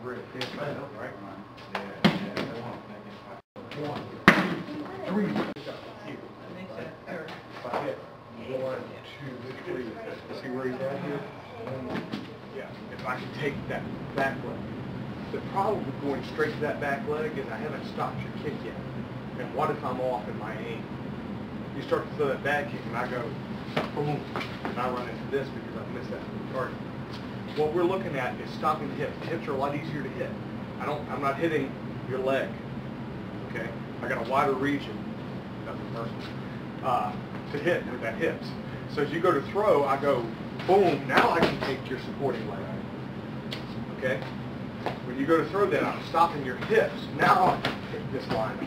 grip. Right? Yeah. 1, 2, 3. Here. If I hit 1, 2, 3. See where he's at here? Yeah. If I can take that back leg. The problem with going straight to that back leg is I haven't stopped your kick yet. And what if I'm off in my aim? You start to throw that back kick and I go, boom, and I run into this because I've missed that target. What we're looking at is stopping the hips. The hips are a lot easier to hit. I'm not hitting your leg, okay? I got a wider region, nothing personal, to hit with that hips. So as you go to throw, I go, boom, now I can take your supporting leg, okay? When you go to throw that, I'm stopping your hips. Now I can hit this line.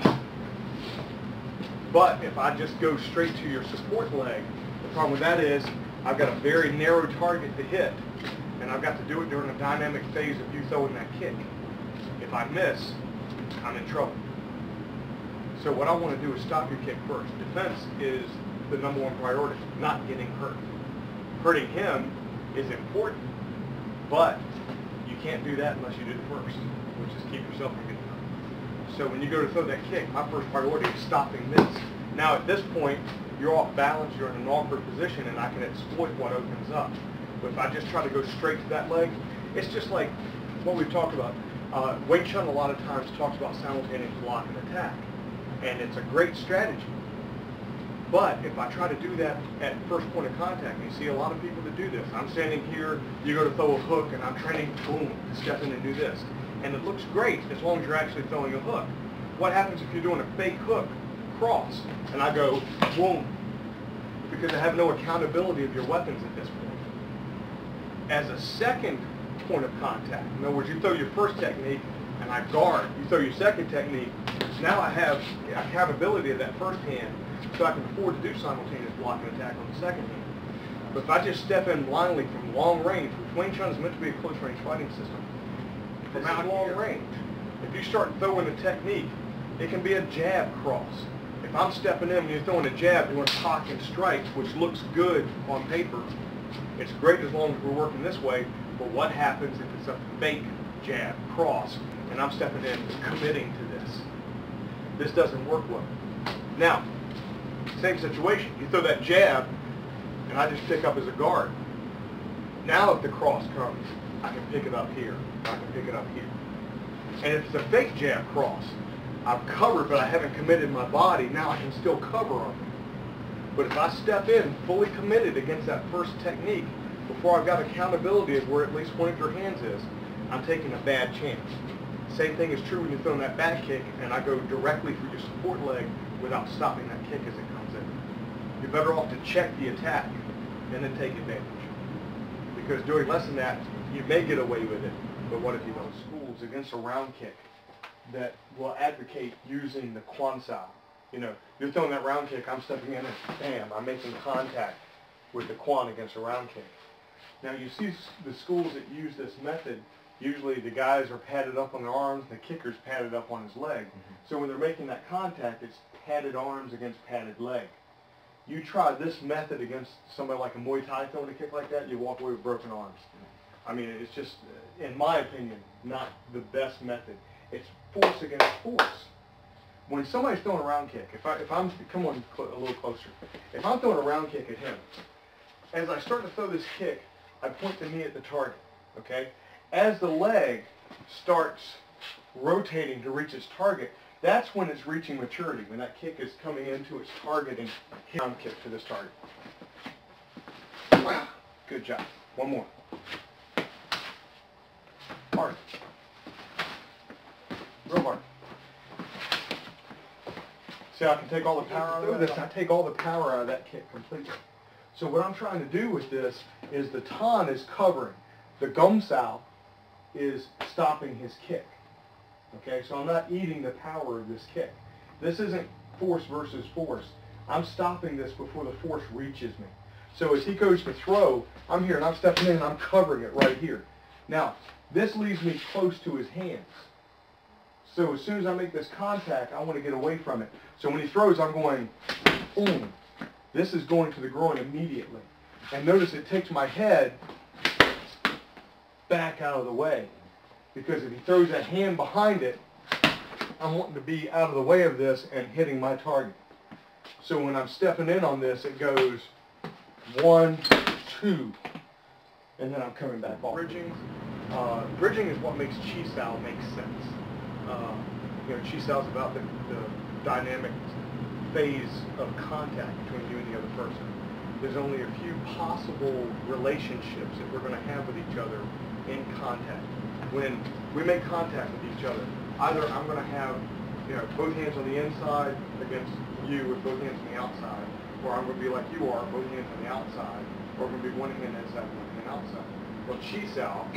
But if I just go straight to your support leg, the problem with that is I've got a very narrow target to hit, and I've got to do it during a dynamic phase of you throwing that kick. If I miss, I'm in trouble. So what I want to do is stop your kick first. Defense is the #1 priority, not getting hurt. Hurting him is important, but you can't do that unless you do it first, which is keep yourself from getting hurt. So when you go to throw that kick, my first priority is stopping this. Now at this point, you're off balance, you're in an awkward position, and I can exploit what opens up. But if I just try to go straight to that leg, it's just like what we've talked about. Wing Chun a lot of times talks about simultaneous block and attack, and it's a great strategy. But if I try to do that at first point of contact, and you see a lot of people that do this. I'm standing here, you go to throw a hook, and I'm training, boom, step in and do this. And it looks great as long as you're actually throwing a hook. What happens if you're doing a fake hook cross, and I go, boom, because I have no accountability of your weapons at this point. As a second point of contact, in other words, you throw your first technique, and I guard. You throw your second technique, now I have accountability of that first hand, so I can afford to do simultaneous block and attack on the second hand. But if I just step in blindly from long range, which Wing Chun is meant to be a close range fighting system, from out long range, if you start throwing a technique, it can be a jab cross. If I'm stepping in and you're throwing a jab, doing pock and strikes, which looks good on paper, it's great as long as we're working this way, but what happens if it's a fake jab cross and I'm stepping in committing to this? This doesn't work well. Now, same situation. You throw that jab and I just pick up as a guard. Now if the cross comes, I can pick it up here. I can pick it up here. And if it's a fake jab cross, I've covered but I haven't committed my body, now I can still cover on it. But if I step in fully committed against that first technique, before I've got accountability of where at least one of your hands is, I'm taking a bad chance. Same thing is true when you're throwing that back kick and I go directly for your support leg without stopping that kick as it comes in. You're better off to check the attack and then take advantage. Because doing less than that, you may get away with it, but what if you don't? Schools against a round kick that will advocate using the Quan Sao. You know, you're throwing that round kick, I'm stepping in and bam, I'm making contact with the Quan against a round kick. Now you see the schools that use this method, usually the guys are padded up on their arms, the kicker's padded up on his leg. So when they're making that contact, it's padded arms against padded leg. You try this method against somebody like a Muay Thai throwing a kick like that, you walk away with broken arms. I mean, it's just, in my opinion, not the best method. It's force against force. When somebody's throwing a round kick, if I'm, come on a little closer. If I'm throwing a round kick at him, as I start to throw this kick, I point the knee at the target, okay? As the leg starts rotating to reach its target, that's when it's reaching maturity, when that kick is coming into its target and hitting kick to this target. Wow, good job. One more. Hard. Real hard. See how I can take all the power out of this? I take all the power out of that kick completely. So what I'm trying to do with this is the Tan is covering. The Gum Sao is stopping his kick. Okay, so I'm not eating the power of this kick. This isn't force versus force. I'm stopping this before the force reaches me. So as he goes to throw, I'm here and I'm stepping in and I'm covering it right here. Now, this leaves me close to his hands. So as soon as I make this contact, I want to get away from it. So when he throws, I'm going, boom. This is going to the groin immediately. And notice it takes my head back out of the way. Because if he throws that hand behind it, I'm wanting to be out of the way of this and hitting my target. So when I'm stepping in on this, it goes 1, 2, and then I'm coming back off. Bridging is what makes Chi-Sao make sense. Chi Sao is about the dynamic phase of contact between you and the other person. There's only a few possible relationships that we're going to have with each other in contact. When we make contact with each other, either I'm going to have both hands on the inside against you with both hands on the outside, or I'm going to be like you are, both hands on the outside, or I'm going to be one hand inside, one hand outside. Well, Chi-Sao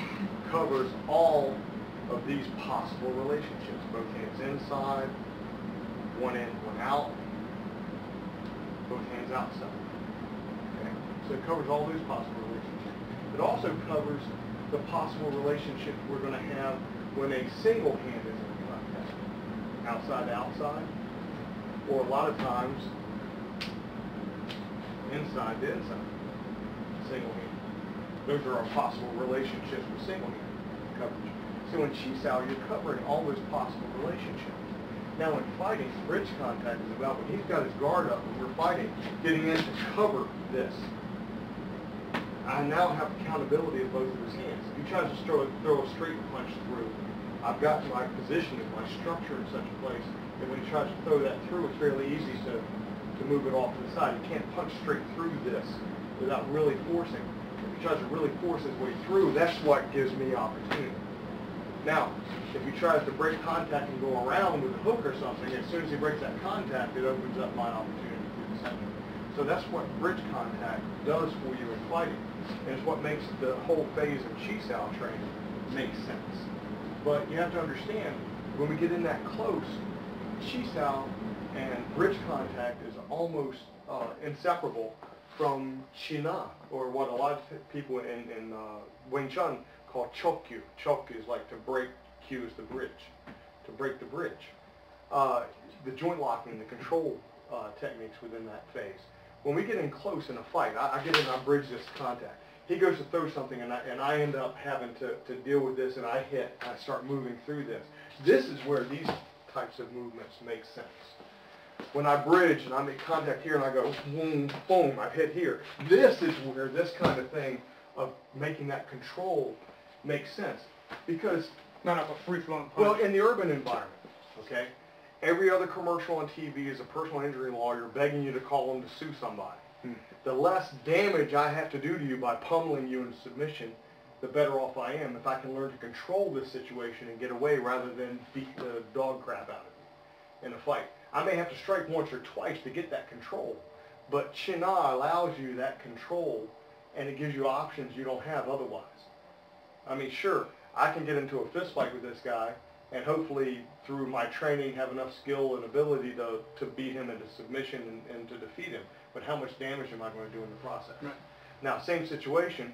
covers all of these possible relationships, both hands inside, one in, one out, both hands outside. Okay? So it covers all these possible relationships. It also covers the possible relationships we're going to have when a single hand is in contact, outside to outside, or a lot of times inside to inside, single hand. Those are our possible relationships with single hand coverage. So in Chi-Sao, you're covering all those possible relationships. Now in fighting, bridge contact is about when he's got his guard up and we're fighting, getting in to cover this. I now have accountability of both of his hands. If he tries to throw a straight punch through, I've got my position and my structure in such a place that when he tries to throw that through, it's fairly easy to move it off to the side. He can't punch straight through this without really forcing. If he tries to really force his way through, that's what gives me opportunity. Now, if he tries to break contact and go around with a hook or something, as soon as he breaks that contact, it opens up my opportunity through the center. So that's what bridge contact does for you in fighting. And it's what makes the whole phase of Chi-Sao training make sense. But you have to understand, when we get in that close, Chi-Sao and bridge contact is almost inseparable from China, or what a lot of people in Wing Chun call Chokyu. Chok is like to break, Q is the bridge, to break the bridge. The joint locking, the control techniques within that phase. When we get in close in a fight, I get in and I bridge this contact. He goes to throw something and I end up having to deal with this, and I hit, I start moving through this. This is where these types of movements make sense. When I bridge and I make contact here and I go boom, boom, I've hit here. This is where this kind of thing of making that control makes sense. Because, not a free-flowing punch. well, in the urban environment, okay, every other commercial on TV is a personal injury lawyer begging you to call them to sue somebody. The less damage I have to do to you by pummeling you into submission, the better off I am if I can learn to control this situation and get away rather than beat the dog crap out of you in a fight. I may have to strike once or twice to get that control, but China allows you that control, and it gives you options you don't have otherwise. I mean, sure, I can get into a fist fight with this guy, and hopefully through my training have enough skill and ability to beat him into submission and to defeat him. But how much damage am I going to do in the process? Right. Now, same situation.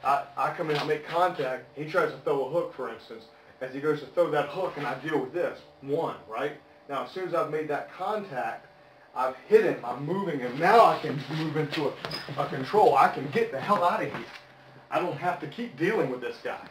I come in, I make contact. He tries to throw a hook, for instance. As he goes to throw that hook, and I deal with this. One, right? Now, as soon as I've made that contact, I've hit him, I'm moving him. Now I can move into a control. I can get the hell out of here. I don't have to keep dealing with this guy.